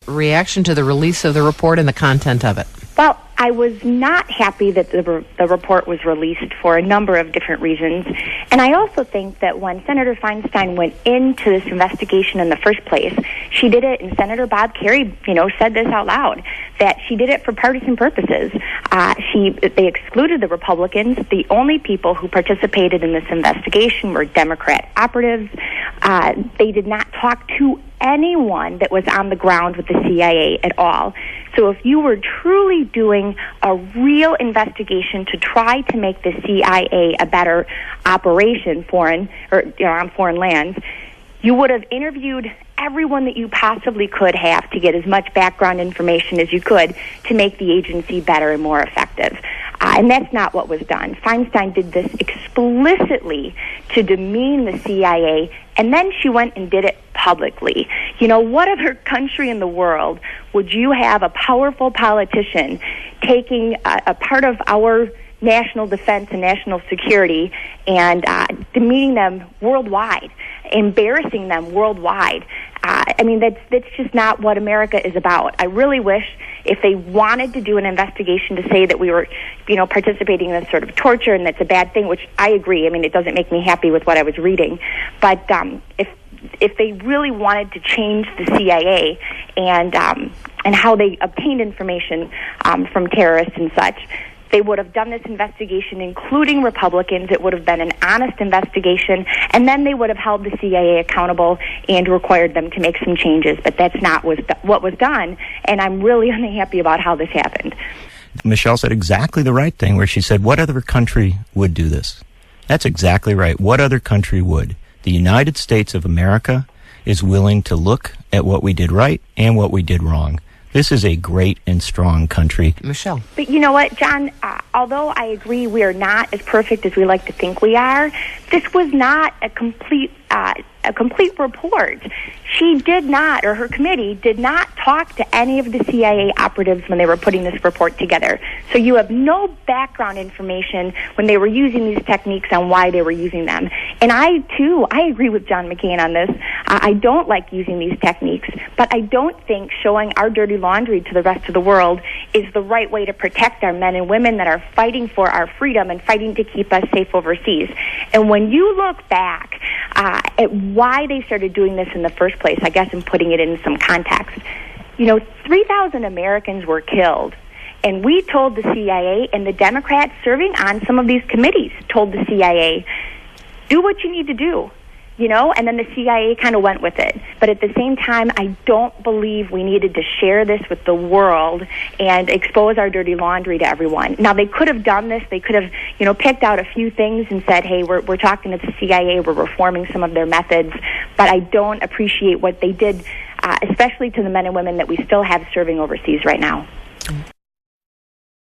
reaction to the release of the report and the content of it? Well, I was not happy that the report was released for a number of different reasons. And I also think that when Senator Feinstein went into this investigation in the first place, she did it, and Senator Bob Kerrey, said this out loud, that she did it for partisan purposes. They excluded the Republicans. The only people who participated in this investigation were Democrat operatives. They did not talk to anyone that was on the ground with the CIA at all. So if you were truly doing a real investigation to try to make the CIA a better operation on foreign lands, you would have interviewed everyone that you possibly could have to get as much background information as you could to make the agency better and more effective. And that's not what was done. Feinstein did this explicitly to demean the CIA, and then she went and did it publicly. What other country in the world would you have a powerful politician taking a part of our national defense and national security and demeaning them worldwide, embarrassing them worldwide? That's just not what America is about. I really wish if they wanted to do an investigation to say that we were, participating in this sort of torture and that's a bad thing, which I agree. It doesn't make me happy with what I was reading. But if they really wanted to change the CIA and how they obtained information from terrorists and such, they would have done this investigation, including Republicans. It would have been an honest investigation, and then they would have held the CIA accountable and required them to make some changes. But that's not what was done, and I'm really unhappy about how this happened. Michelle said exactly the right thing, where she said, what other country would do this? That's exactly right. What other country would? The United States of America is willing to look at what we did right and what we did wrong. This is a great and strong country. Michelle. But you know what, John? Although I agree we are not as perfect as we like to think we are, this was not a complete report. She did not, or her committee did not talk to any of the CIA operatives when they were putting this report together. So you have no background information when they were using these techniques on why they were using them. And I agree with John McCain on this. I don't like using these techniques, but I don't think showing our dirty laundry to the rest of the world is the right way to protect our men and women that are fighting for our freedom and fighting to keep us safe overseas. And when you look back at why they started doing this in the first place, I guess I'm putting it in some context. 3,000 Americans were killed, and we told the CIA, and the Democrats serving on some of these committees told the CIA, do what you need to do. And then the CIA kind of went with it. But at the same time, I don't believe we needed to share this with the world and expose our dirty laundry to everyone. Now, they could have done this. They could have, picked out a few things and said, hey, we're talking to the CIA, we're reforming some of their methods. But I don't appreciate what they did, especially to the men and women that we still have serving overseas right now.